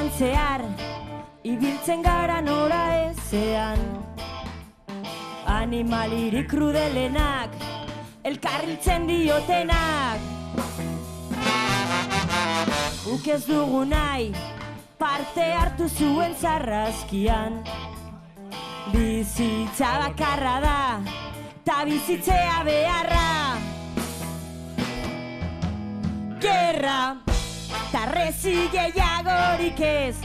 munduan zehar, ibiltzen gara nora ezean. Animalirik krudelenak, elkarriltzen diotenak. Guk ez dugu nahi, parte hartu zuen zarrazkian. Bizitza bakarra da, ta bizitzea beharra. Gerra, ta rezi gehiagorik ez,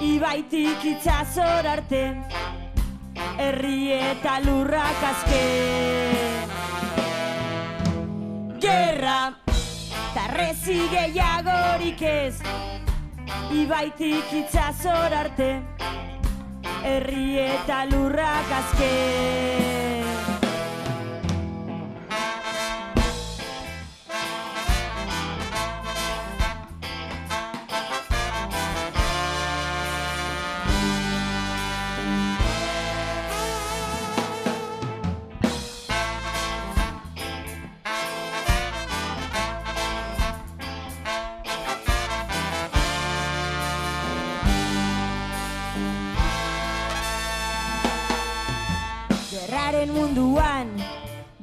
ibaitik itzazor arte, herri eta lurrak azke. Gerra, ta rezi gehiagorik ez, ibaitik itzazor arte, herri eta lurrak azke. Gerraren munduan,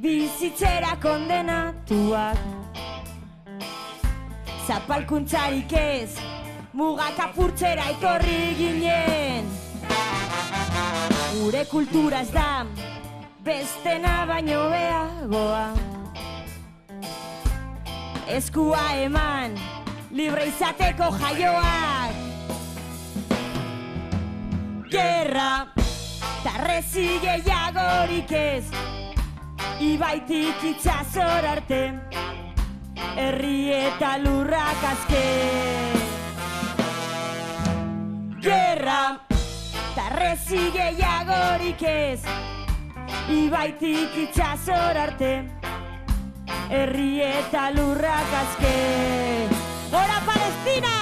bizitzera kondenatuak. Zapalkuntzarik ez, mugak apurtzera etorri ginen. Gure kultura ez da, bestena baino beagoa. Eskua eman, libre izateko jaioak. Gerra, ta rezi gehiagorik ez, ibaitik itzazor arte, herri eta lurrak azke. Gerra, ta rezi gehiagorik ez, ibaitik itzazor arte, herri eta lurrak azke. Gora Palestina!